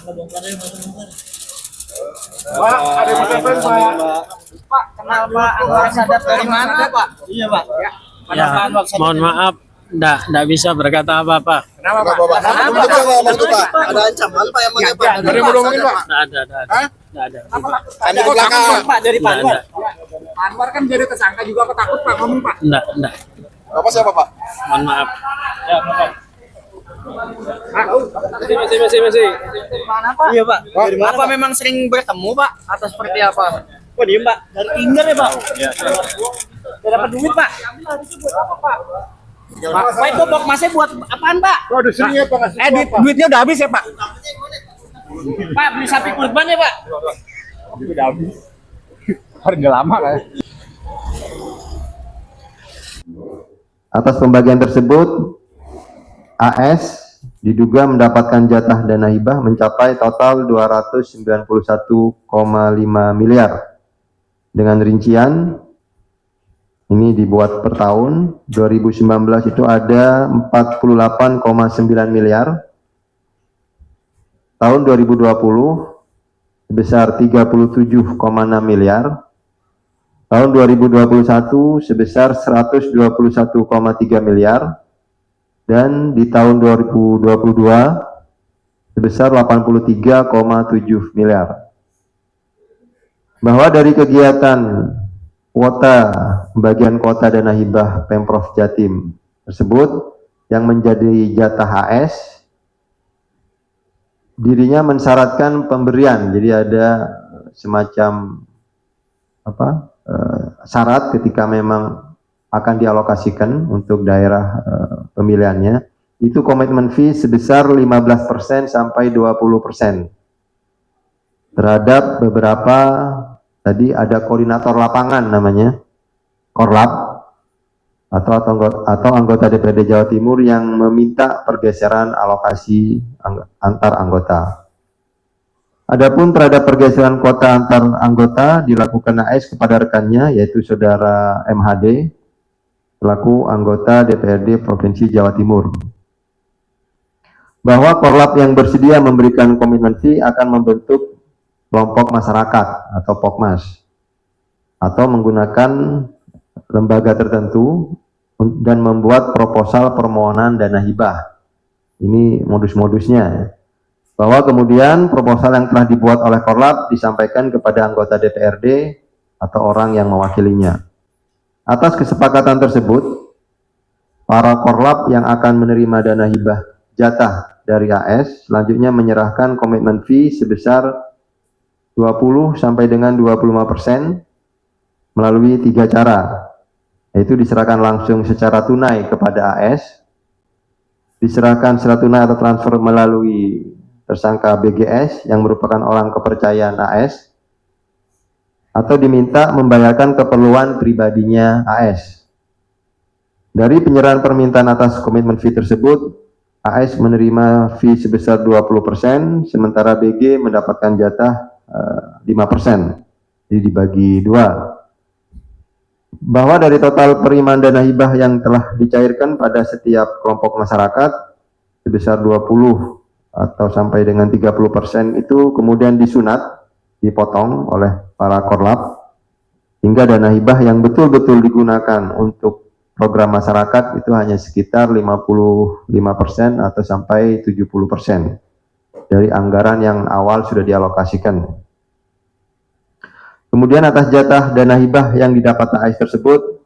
Pak, ada yang telepon Pak. Pak, kenal Pak Anwar Sadat dari mana Pak? Iya Pak. Ya, mohon maaf, enggak bisa berkata apa-apa. Kenapa Pak? Kenapa Pak? Ada ancaman Pak yang pakai Pak? Ada yang mau ngomongin Pak? Enggak ada. Ada belakang Pak dari Pak Anwar. Enggak. Pak Anwar kan jadi tersangka juga, apa takut Pak ngomong Pak? Enggak. Bapak siapa Pak? Mohon maaf. Ya, Bapak. Masih. Mana Pak? Iya Pak. Apa memang sering bertemu Pak? Atau seperti apa? Kok diem Pak? Dari Tinder ya Pak? Iya. Udah dapat duit Pak? Buat apa Pak? Pak itu box masnya buat apaan Pak? Oh, di sini ya Pak. Duitnya udah habis ya Pak? Pak beli sapi kurban ya Pak? Udah habis. Harga lama kayak. Atas pembagian tersebut, AS diduga mendapatkan jatah dana hibah mencapai total 291,5 miliar. Dengan rincian, ini dibuat per tahun, 2019 itu ada 48,9 miliar. Tahun 2020 sebesar 37,6 miliar. Tahun 2021 sebesar 121,3 miliar. Dan di tahun 2022 sebesar 83,7 miliar. Bahwa dari kegiatan pembagian kuota dana hibah Pemprov Jatim tersebut yang menjadi jatah AS, dirinya mensyaratkan pemberian, jadi ada semacam syarat ketika memang akan dialokasikan untuk daerah pemilihannya, itu komitmen fee sebesar 15% sampai 20% terhadap beberapa, tadi ada koordinator lapangan namanya, Korlap, atau anggota DPRD Jawa Timur yang meminta pergeseran alokasi antar anggota. Adapun terhadap pergeseran kuota antar anggota dilakukan AS kepada rekannya, yaitu saudara MHD, selaku anggota DPRD Provinsi Jawa Timur. Bahwa Korlap yang bersedia memberikan komitmen fee akan membentuk kelompok masyarakat atau Pokmas, atau menggunakan lembaga tertentu dan membuat proposal permohonan dana hibah. Ini modus-modusnya. Bahwa kemudian proposal yang telah dibuat oleh Korlap disampaikan kepada anggota DPRD atau orang yang mewakilinya. Atas kesepakatan tersebut, para Korlap yang akan menerima dana hibah jatah dari AS selanjutnya menyerahkan komitmen fee sebesar 20 sampai dengan 25% melalui 3 cara, yaitu diserahkan langsung secara tunai kepada AS, diserahkan secara tunai atau transfer melalui tersangka BGS yang merupakan orang kepercayaan AS, atau diminta membayarkan keperluan pribadinya AS. Dari penyerahan permintaan atas komitmen fee tersebut, AS menerima fee sebesar 20%, sementara BG mendapatkan jatah 5%, jadi dibagi 2. Bahwa dari total penerimaan dana hibah yang telah dicairkan pada setiap kelompok masyarakat sebesar 20 atau sampai dengan 30% itu kemudian disunat, dipotong oleh para Korlap, hingga dana hibah yang betul-betul digunakan untuk program masyarakat itu hanya sekitar 55% atau sampai 70% dari anggaran yang awal sudah dialokasikan. Kemudian atas jatah dana hibah yang didapat AS tersebut,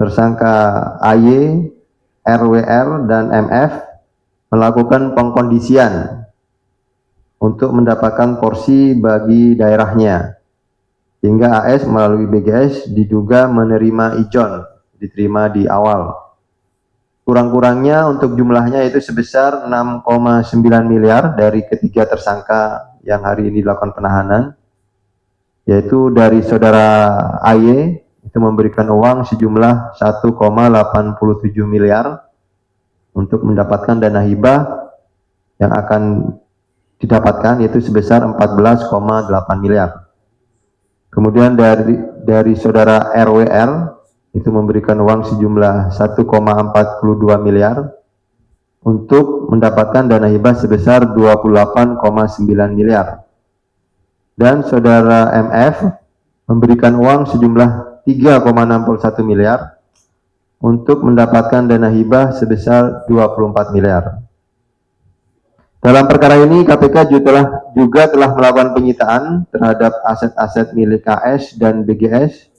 tersangka AY, RWR, dan MF melakukan pengkondisian untuk mendapatkan porsi bagi daerahnya, sehingga AS melalui BGS diduga menerima ijon, diterima di awal. Kurang-kurangnya untuk jumlahnya itu sebesar 6,9 miliar dari ketiga tersangka yang hari ini dilakukan penahanan, yaitu dari saudara AY itu memberikan uang sejumlah 1,87 miliar untuk mendapatkan dana hibah yang akan didapatkan yaitu sebesar 14,8 miliar. Kemudian dari saudara RWR itu memberikan uang sejumlah 1,42 miliar untuk mendapatkan dana hibah sebesar 28,9 miliar. Dan saudara MF memberikan uang sejumlah 3,61 miliar untuk mendapatkan dana hibah sebesar 24 miliar. Dalam perkara ini KPK juga telah melakukan penyitaan terhadap aset-aset milik KS dan BGS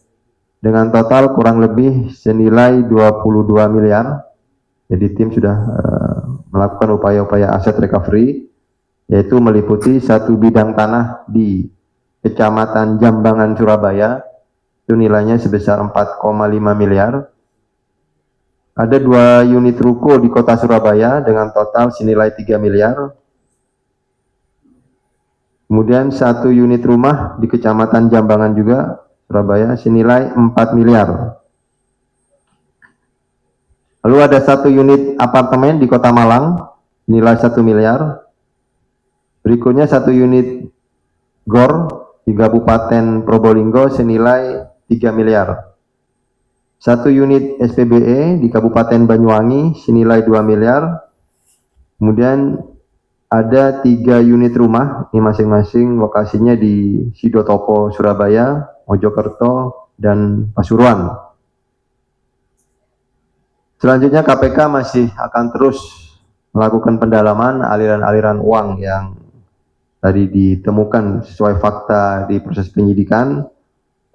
dengan total kurang lebih senilai 22 miliar. Jadi tim sudah melakukan upaya-upaya aset recovery, yaitu meliputi satu bidang tanah di Kecamatan Jambangan, Surabaya, itu nilainya sebesar 4,5 miliar. Ada 2 unit ruko di kota Surabaya dengan total senilai 3 miliar. Kemudian 1 unit rumah di Kecamatan Jambangan juga, Surabaya, senilai 4 miliar. Lalu ada 1 unit apartemen di Kota Malang, nilai 1 miliar. Berikutnya 1 unit GOR di Kabupaten Probolinggo senilai 3 miliar. 1 unit SPBE di Kabupaten Banyuwangi senilai 2 miliar. Kemudian ada 3 unit rumah, ini masing-masing lokasinya di Sidotopo, Surabaya, Mojokerto, dan Pasuruan. Selanjutnya KPK masih akan terus melakukan pendalaman aliran-aliran uang yang tadi ditemukan sesuai fakta di proses penyidikan,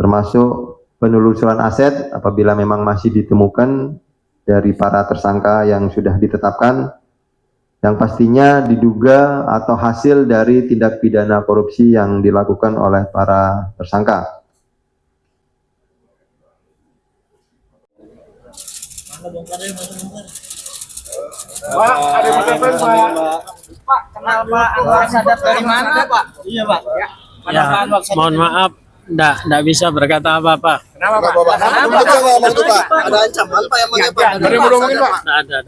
termasuk penelusuran aset apabila memang masih ditemukan dari para tersangka yang sudah ditetapkan, yang pastinya diduga atau hasil dari tindak pidana korupsi yang dilakukan oleh para tersangka. Pak, ada yang Pak. Pak, kenal Pak Anwar Sadat dari mana, Pak? Iya, Pak. Ya, mohon maaf, nggak bisa berkata apa-apa. Kenapa, Pak? Kenapa Pak? Ada ancaman Pak yang pakai Pak? Dari mau ngomongin, Pak? Nggak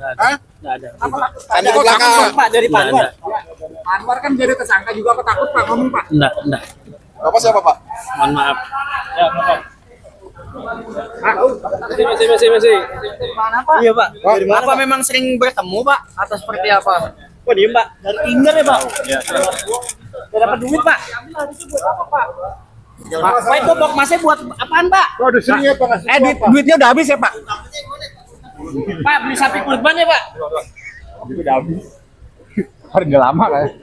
ada. Ada belakang, Pak, dari Pak Anwar. Nggak. Anwar kan jadi tersangka juga, apa takut Pak ngomong, Pak? Nggak. Bapak siapa Pak? Mohon maaf. Ya, Bapak. Masih. Mana, Pak? Iya, Pak. Dari mana, Apa Pak? Memang sering bertemu, Pak? Atau seperti apa? Kok diem, Pak? Dari Tinder ya, Pak? Iya. Udah dapat duit, Pak? Itu buat apa, Pak? Pak, itu box masnya buat apaan, Pak? Waduh, sering ya Pak. Duitnya udah habis ya, Pak? Pak, beli sapi kurban ya, Pak? Udah habis. Harga lama kayak.